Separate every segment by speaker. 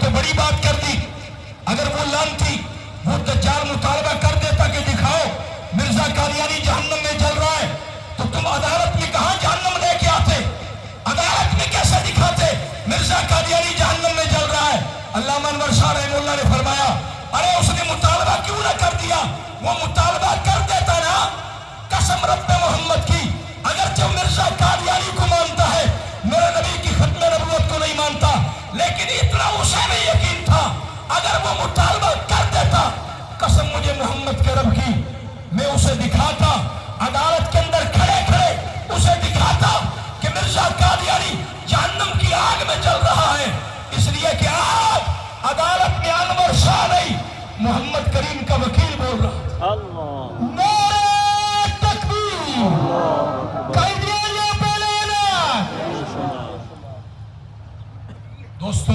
Speaker 1: پہ بڑی بات کر دی. اگر وہ لانتی وہ دجال مطالبہ کر دیتا کہ دکھاؤ مرزا قادیانی جہنم میں جل رہا ہے تو تم عدالت میں کہاں جہنم لے کے آتے؟ عدالت میں کیسے دکھاتے مرزا قادیانی جہنم میں جل رہا ہے؟ علامہ انور شاہ رحمہ اللہ نے فرمایا ارے اس نے مطالبہ کیوں نہ کر دیا؟ وہ مطالبہ کر دیتا نا. قسم رب محمد کی اگرچہ مرزا قادیانی کو مانتا ہے میرے نبی کی ختم نبوت کو نہیں مانتا لیکن اتنا اسے میں یقین تھا اگر وہ مطالبہ کر دیتا قسم مجھے محمد کے رب کی میں اسے دکھاتا عدالت کے اندر کھڑے کھڑے اسے دکھاتا کہ مرزا قادیانی جہنم کی آگ میں جل رہا ہے. اس لیے کہ آج عدالت میں انور شاہ نہیں محمد کریم کا وکیل بول رہا. نعرہ تکبیر قائدیانیوں پہ لعنت. دوستو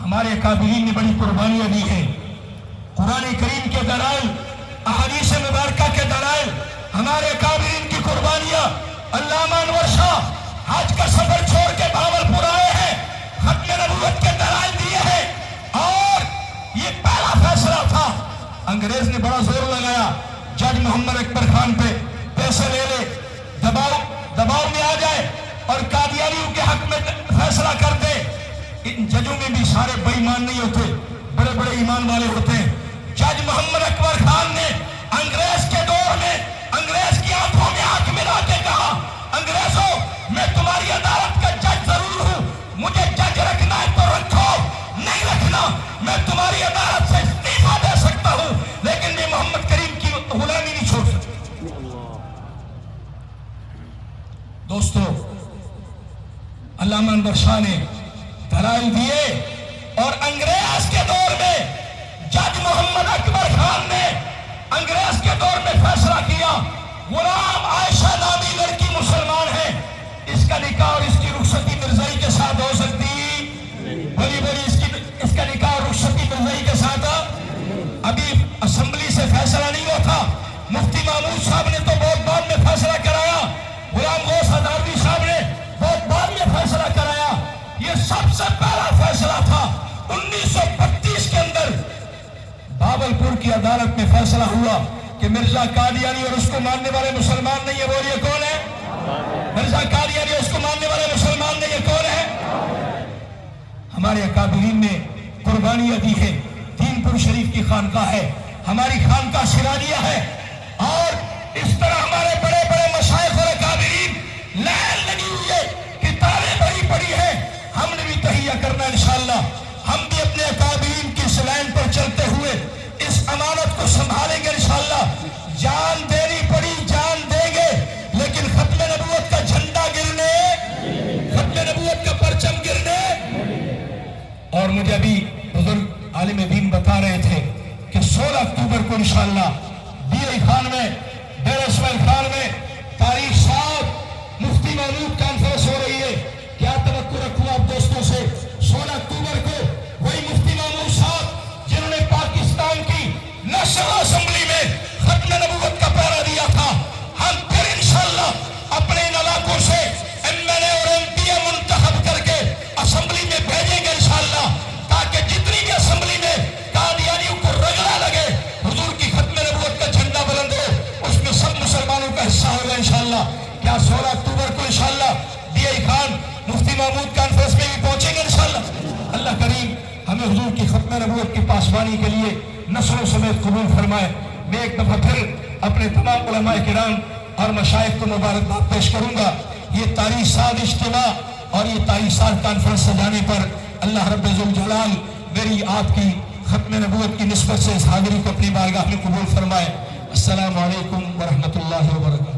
Speaker 1: ہمارے اکابرین نے بڑی قربانیاں دی ہیں. قرآن کریم کے دلائل احادیث مبارکہ کے دلائل ہمارے اکابرین کی قربانیاں. علامہ انور شاہ حج کا سفر چھوڑ کے بھاولپور آئے ہیں ختم نبوت کے دلائل دیے ہیں اور یہ پہلا فیصلہ تھا. انگریز نے بڑا زور لگایا جج محمد اکبر خان پہ پیسے لے لے دباؤ میں آ جائے اور قادیانیوں کے حق میں فیصلہ کر دے. ان ججوں میں بھی سارے بے ایمان نہیں ہوتے بڑے بڑے ایمان والے ہوتے ہیں. جج محمد اکبر خان نے انگریز کے دور میں انگریز کی آنکھوں میں آنکھ ملا کے کہا انگریزوں میں تمہاری عدالت کا جج ضرور ہوں مجھے جج رکھنا ہے تو رکھو نہیں رکھنا میں تمہاری عدالت سے استعفا دے سکتا ہوں لیکن میں محمد کریم کی غلامی نہیں چھوڑ سکتا. دوستو علامہ انور شاہ نے دلائل دیے اور انگریز کے دور میں جج محمد اکبر خان نے انگریز کے دور میں فیصلہ کیا غلام عائشہ نامی لڑکی مسلمان ہے اس کا نکاح اور اس کی رخصتی مرزائی کے ساتھ ہو سکتی بڑی اس کا نکاح اور رخصتی مرزائی کے ساتھ. ابھی اسمبلی سے فیصلہ نہیں ہوا تھا. مفتی محمود صاحب نے تو بہت بعد میں فیصلہ کرایا. غلام غوث ہداروی صاحب نے بہت بعد میں فیصلہ کرایا. یہ سب سے پہلا فیصلہ تھا 1932 کے اندر بھاولپور کی عدالت میں فیصلہ ہوا کہ مرزا قادیانی اور اس کو ماننے والے مسلمان نہیں ہے. بولیے کون ہے؟ مرزا قادیانی اور اس کو ماننے والے مسلمان نہیں ہے. کون ہے؟ ہمارے اکابرین نے قربانیاں دی ہے. دین پور شریف کی خانقاہ ہے ہماری خانقاہ سراجیہ ہے اور اس طرح ہمارے بڑے بڑے مشائخ اور اکابرین لائن لگی ہوئی ہے کتابیں بڑی پڑی ہیں. ہم نے بھی تہیہ کرنا انشاءاللہ. ہم بھی اپنے اکابرین کی اس لائن پر چلتے ہوئے اس امانت کو سنبھالیں گے انشاءاللہ. جان دینی پڑی جان دیں گے لیکن ختم نبوت کا جھنڈا گرنے ختم نبوت کا پرچم گرنے. اور مجھے ابھی بزرگ عالم دین بتا رہے تھے کہ 16 اکتوبر کو انشاءاللہ ڈیرہ خان میں ڈیرہ اسماعیل خان میں تاریخ 7 مفتی محمود کانفرنس ہو رہی ہے. کیا توقع رکھوں آپ دوستوں سے 16 اکتوبر کو وہی مفتی محمود صاحب جنہوں نے پاکستان کی نیشنل اسمبلی میں ختم نبوت کا پہرا دیا تھا ہم پھر انشاءاللہ اپنے ان علاقوں سے ایم ایل اے اور ایم پی اے منتخب کر کے اسمبلی میں بھیجیں گے انشاءاللہ تاکہ جتنی بھی اسمبلی میں قادیانیوں کو رگڑا لگے حضور کی ختم نبوت کا جھنڈا بلند ہو اس میں سب مسلمانوں کا حصہ ہوگا انشاءاللہ. کیا 16 اکتوبر کو انشاءاللہ ڈی خان مفتی محمود کانفرنس میں بھی پہنچیں گے انشاءاللہ. اللہ کریم ہمیں حضور کی ختم نبوت کی پاسبانی کے لیے نسلوں سمیت قبول فرمائے. میں ایک دفعہ پھر اپنے تمام علماء کرام اور مشائخ کو مبارکباد پیش کروں گا. یہ تاریخ 7 اجتماع اور یہ تاریخ 7 کانفرنس سجانے پر اللہ رب ذوالجلال میری آپ کی ختم نبوت کی نسبت سے اس حاضری کو اپنی بارگاہ میں قبول فرمائے. السلام علیکم ورحمۃ اللہ وبرکاتہ.